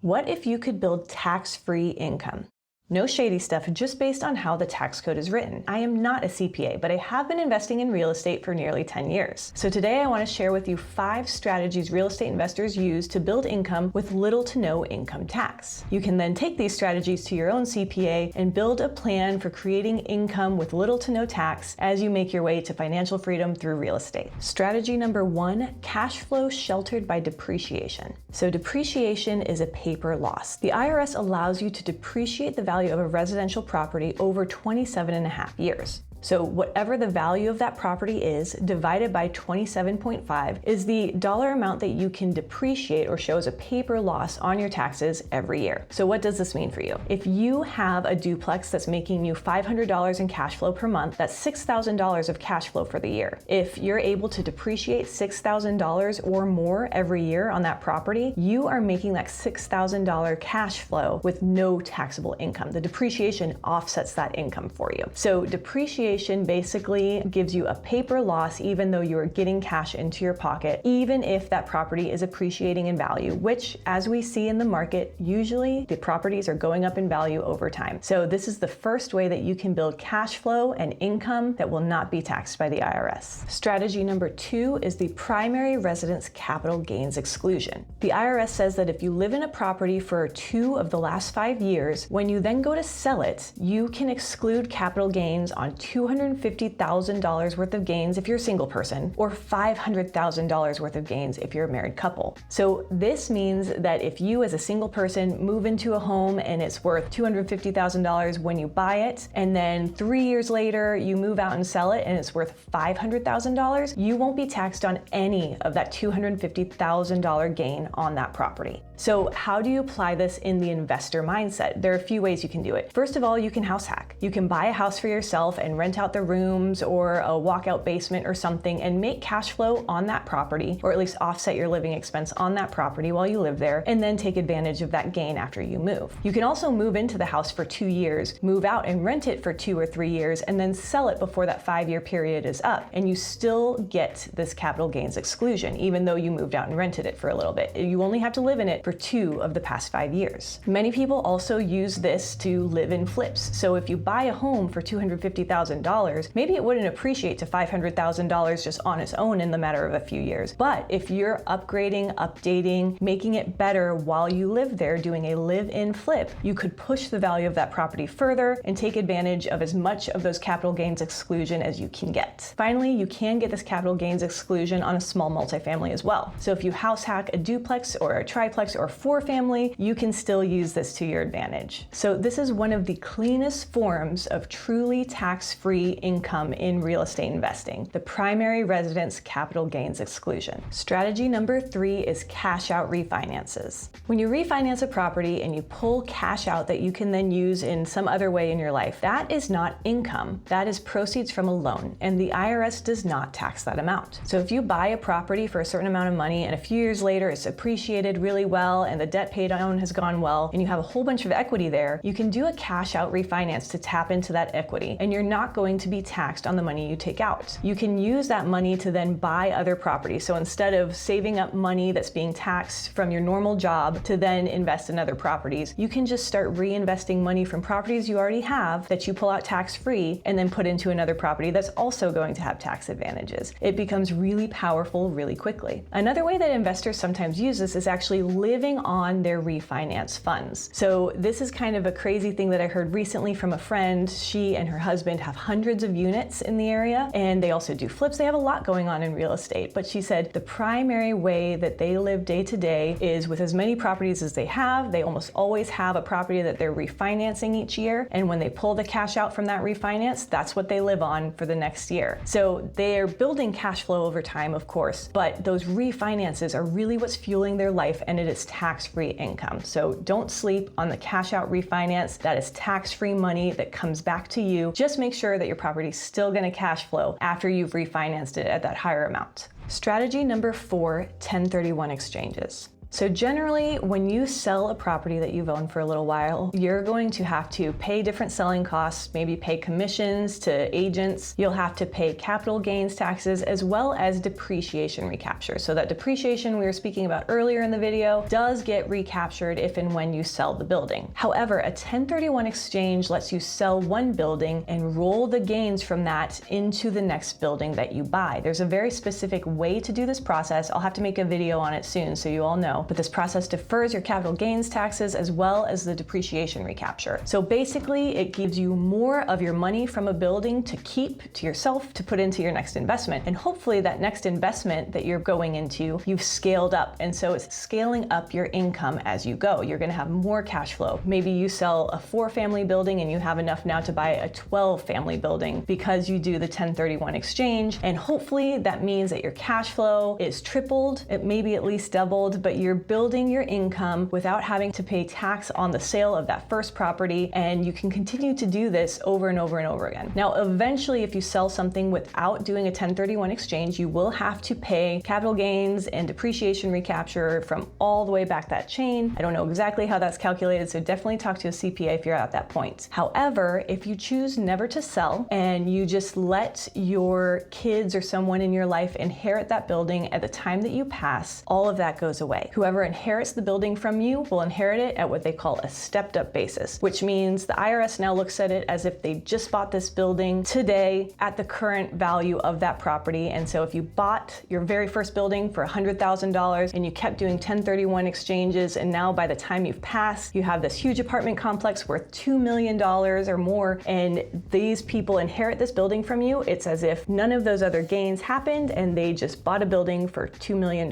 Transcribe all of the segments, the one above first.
What if you could build tax-free income? No shady stuff, just based on how the tax code is written. I am not a CPA, but I have been investing in real estate for nearly 10 years. So today I want to share with you 5 strategies real estate investors use to build income with little to no income tax. You can then take these strategies to your own CPA and build a plan for creating income with little to no tax as you make your way to financial freedom through real estate. Strategy number 1, cash flow sheltered by depreciation. So depreciation is a paper loss. The IRS allows you to depreciate the value of a residential property over 27.5 years. So whatever the value of that property is, divided by 27.5 is the dollar amount that you can depreciate or show as a paper loss on your taxes every year. So what does this mean for you? If you have a duplex that's making you $500 in cash flow per month, that's $6,000 of cash flow for the year. If you're able to depreciate $6,000 or more every year on that property, you are making that $6,000 cash flow with no taxable income. The depreciation offsets that income for you. So depreciation basically gives you a paper loss even though you are getting cash into your pocket, even if that property is appreciating in value, which, as we see in the market, usually the properties are going up in value over time. So this is the first way that you can build cash flow and income that will not be taxed by the IRS. Strategy number 2 is the primary residence capital gains exclusion. The IRS says that if you live in a property for 2 of the last 5 years, when you then go to sell it, you can exclude capital gains on $250,000 worth of gains if you're a single person, or $500,000 worth of gains if you're a married couple. So this means that if you as a single person move into a home and it's worth $250,000 when you buy it, and then 3 years later you move out and sell it and it's worth $500,000, you won't be taxed on any of that $250,000 gain on that property. So how do you apply this in the investor mindset? There are a few ways you can do it. First of all, you can house hack. You can buy a house for yourself and rent out the rooms or a walkout basement or something and make cash flow on that property, or at least offset your living expense on that property while you live there, and then take advantage of that gain after you move. You can also move into the house for 2 years, move out and rent it for 2 or 3 years, and then sell it before that 5-year period is up, and you still get this capital gains exclusion, even though you moved out and rented it for a little bit. You only have to live in it for 2 of the past 5 years. Many people also use this to live in flips. So if you buy a home for $250,000, maybe it wouldn't appreciate to $500,000 just on its own in the matter of a few years. But if you're upgrading, updating, making it better while you live there, doing a live-in flip, you could push the value of that property further and take advantage of as much of those capital gains exclusion as you can get. Finally, you can get this capital gains exclusion on a small multifamily as well. So if you house hack a duplex or a triplex or 4-family, you can still use this to your advantage. So this is one of the cleanest forms of truly tax-free income in real estate investing, the primary residence capital gains exclusion. Strategy number 3 is cash out refinances. When you refinance a property and you pull cash out that you can then use in some other way in your life, that is not income. That is proceeds from a loan, and the IRS does not tax that amount. So if you buy a property for a certain amount of money and a few years later it's appreciated really well and the debt paid down has gone well and you have a whole bunch of equity there, you can do a cash out refinance to tap into that equity, and you're not going to be taxed on the money you take out. You can use that money to then buy other properties. So instead of saving up money that's being taxed from your normal job to then invest in other properties, you can just start reinvesting money from properties you already have that you pull out tax-free and then put into another property that's also going to have tax advantages. It becomes really powerful really quickly. Another way that investors sometimes use this is actually living on their refinance funds. So this is kind of a crazy thing that I heard recently from a friend. She and her husband have hundreds of units in the area, and they also do flips. They have a lot going on in real estate, but she said the primary way that they live day to day is with as many properties as they have. They almost always have a property that they're refinancing each year, and when they pull the cash out from that refinance, that's what they live on for the next year. So they are building cash flow over time, of course, but those refinances are really what's fueling their life, and it is tax-free income. So don't sleep on the cash out refinance. That is tax-free money that comes back to you. Just make sure that your property is still going to cash flow after you've refinanced it at that higher amount. Strategy number 4, 1031 exchanges. So generally, when you sell a property that you've owned for a little while, you're going to have to pay different selling costs, maybe pay commissions to agents. You'll have to pay capital gains taxes as well as depreciation recapture. So that depreciation we were speaking about earlier in the video does get recaptured if and when you sell the building. However, a 1031 exchange lets you sell one building and roll the gains from that into the next building that you buy. There's a very specific way to do this process. I'll have to make a video on it soon so you all know. But this process defers your capital gains taxes as well as the depreciation recapture. So basically, it gives you more of your money from a building to keep to yourself to put into your next investment. And hopefully that next investment that you're going into, you've scaled up. And so it's scaling up your income as you go. You're gonna have more cash flow. Maybe you sell a 4-family building and you have enough now to buy a 12-family building because you do the 1031 exchange. And hopefully that means that your cash flow is tripled, it may be at least doubled, but you're building your income without having to pay tax on the sale of that first property, and you can continue to do this over and over and over again. Now, eventually, if you sell something without doing a 1031 exchange, you will have to pay capital gains and depreciation recapture from all the way back that chain. I don't know exactly how that's calculated, so definitely talk to a CPA if you're at that point. However, if you choose never to sell and you just let your kids or someone in your life inherit that building at the time that you pass, all of that goes away. Whoever inherits the building from you will inherit it at what they call a stepped up basis, which means the IRS now looks at it as if they just bought this building today at the current value of that property. And so if you bought your very first building for $100,000 and you kept doing 1031 exchanges, and now by the time you've passed, you have this huge apartment complex worth $2 million or more, and these people inherit this building from you, it's as if none of those other gains happened and they just bought a building for $2 million.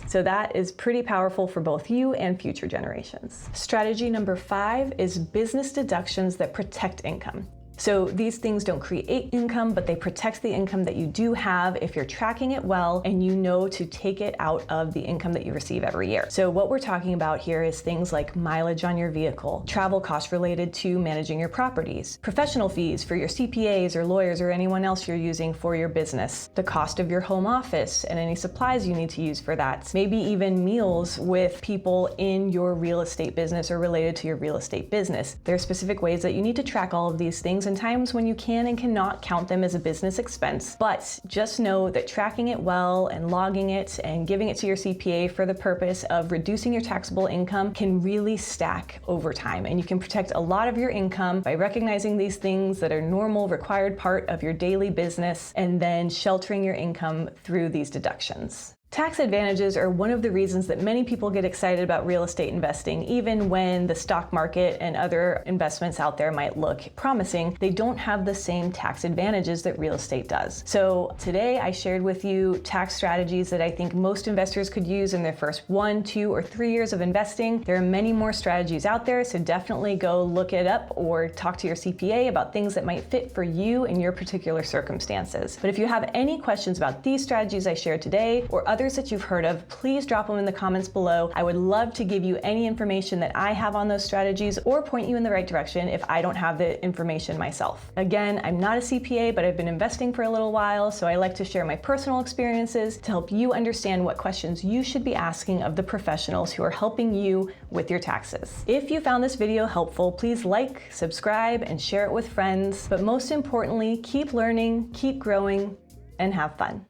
So that is pretty powerful for both you and future generations. Strategy number 5 is business deductions that protect income. So these things don't create income, but they protect the income that you do have if you're tracking it well and you know to take it out of the income that you receive every year. So what we're talking about here is things like mileage on your vehicle, travel costs related to managing your properties, professional fees for your CPAs or lawyers or anyone else you're using for your business, the cost of your home office and any supplies you need to use for that, maybe even meals with people in your real estate business or related to your real estate business. There are specific ways that you need to track all of these things, and times when you can and cannot count them as a business expense. But just know that tracking it well and logging it and giving it to your CPA for the purpose of reducing your taxable income can really stack over time. And you can protect a lot of your income by recognizing these things that are normal, required part of your daily business, and then sheltering your income through these deductions. Tax advantages are one of the reasons that many people get excited about real estate investing, even when the stock market and other investments out there might look promising. They don't have the same tax advantages that real estate does. So today I shared with you tax strategies that I think most investors could use in their first 1, 2, or 3 years of investing. There are many more strategies out there, so definitely go look it up or talk to your CPA about things that might fit for you in your particular circumstances. But if you have any questions about these strategies I shared today or others that you've heard of, please drop them in the comments below. I would love to give you any information that I have on those strategies or point you in the right direction if I don't have the information myself. Again, I'm not a CPA, but I've been investing for a little while, so I like to share my personal experiences to help you understand what questions you should be asking of the professionals who are helping you with your taxes. If you found this video helpful, please like, subscribe, and share it with friends. But most importantly, keep learning, keep growing, and have fun.